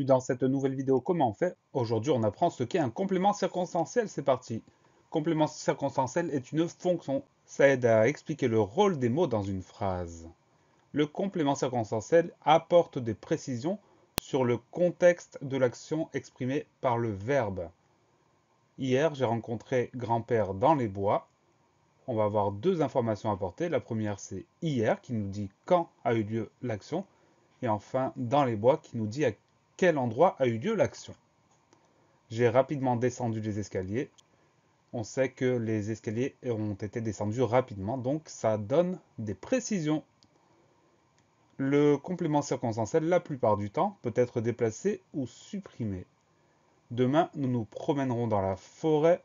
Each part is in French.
Bienvenue dans cette nouvelle vidéo Comment on fait. Aujourd'hui, on apprend ce qu'est un complément circonstanciel. C'est parti. Complément circonstanciel est une fonction. Ça aide à expliquer le rôle des mots dans une phrase. Le complément circonstanciel apporte des précisions sur le contexte de l'action exprimée par le verbe. Hier, j'ai rencontré grand-père dans les bois. On va avoir deux informations apportées. La première, c'est hier, qui nous dit quand a eu lieu l'action. Et enfin, dans les bois, qui nous dit à quel endroit a eu lieu l'action. J'ai rapidement descendu les escaliers. On sait que les escaliers ont été descendus rapidement, donc ça donne des précisions. Le complément circonstanciel, la plupart du temps, peut être déplacé ou supprimé. Demain, nous nous promènerons dans la forêt.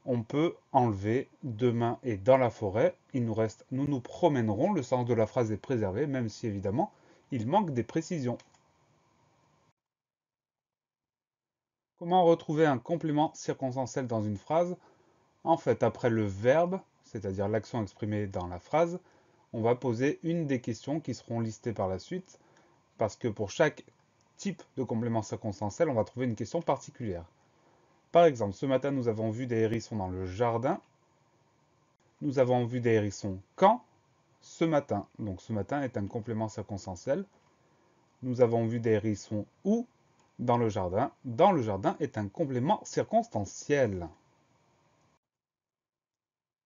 On peut enlever demain et dans la forêt. Il nous reste nous nous promènerons. Le sens de la phrase est préservé, même si évidemment, il manque des précisions. Comment retrouver un complément circonstanciel dans une phrase? En fait, après le verbe, c'est-à-dire l'action exprimée dans la phrase, on va poser une des questions qui seront listées par la suite, parce que pour chaque type de complément circonstanciel, on va trouver une question particulière. Par exemple, ce matin, nous avons vu des hérissons dans le jardin. Nous avons vu des hérissons quand? Ce matin. Donc ce matin est un complément circonstanciel. Nous avons vu des hérissons où? Dans le jardin. Dans le jardin est un complément circonstanciel.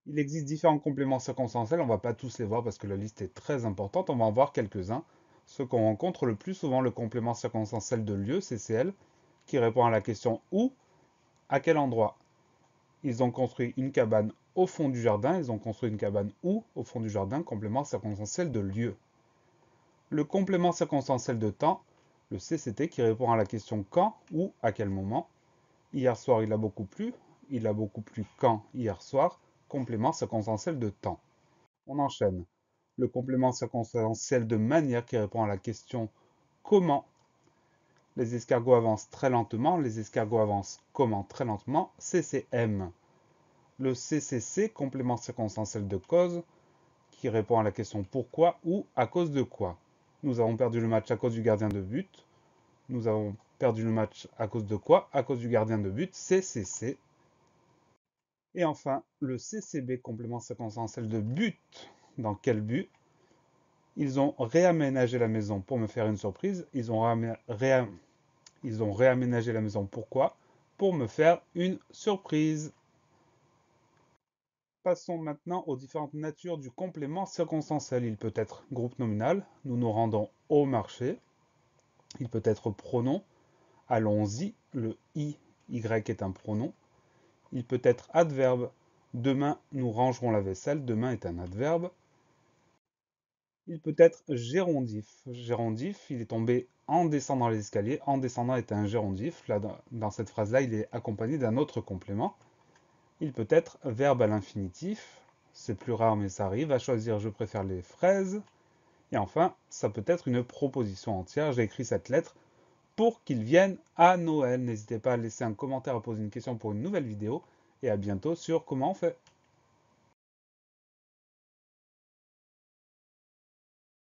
Il existe différents compléments circonstanciels, on ne va pas tous les voir parce que la liste est très importante, on va en voir quelques-uns. Ce qu'on rencontre le plus souvent, le complément circonstanciel de lieu, CCL, qui répond à la question où, à quel endroit. Ils ont construit une cabane au fond du jardin, ils ont construit une cabane où, au fond du jardin, complément circonstanciel de lieu. Le complément circonstanciel de temps, le CCT, qui répond à la question quand, où, à quel moment. Hier soir, il a beaucoup plu quand, hier soir, complément circonstanciel de temps. On enchaîne. Le complément circonstanciel de manière qui répond à la question comment. Les escargots avancent très lentement, les escargots avancent comment très lentement, CCM. Le CCC, complément circonstanciel de cause, qui répond à la question pourquoi ou à cause de quoi. Nous avons perdu le match à cause du gardien de but. Nous avons perdu le match à cause de quoi? À cause du gardien de but, CCC. Et enfin, le CCB, complément circonstanciel de but. Dans quel but? Ils ont réaménagé la maison pour me faire une surprise. Ils ont réaménagé la maison pourquoi? Pour me faire une surprise. Passons maintenant aux différentes natures du complément circonstanciel. Il peut être groupe nominal, nous nous rendons au marché. Il peut être pronom, allons-y, le y est un pronom. Il peut être adverbe, demain nous rangerons la vaisselle, demain est un adverbe. Il peut être gérondif. Gérondif, il est tombé en descendant les escaliers. En descendant est un gérondif. Là, dans cette phrase-là, il est accompagné d'un autre complément. Il peut être verbe à l'infinitif. C'est plus rare, mais ça arrive. À choisir, je préfère les fraises. Et enfin, ça peut être une proposition entière. J'ai écrit cette lettre pour qu'ils viennent à Noël. N'hésitez pas à laisser un commentaire, à poser une question pour une nouvelle vidéo. Et à bientôt sur Comment on fait.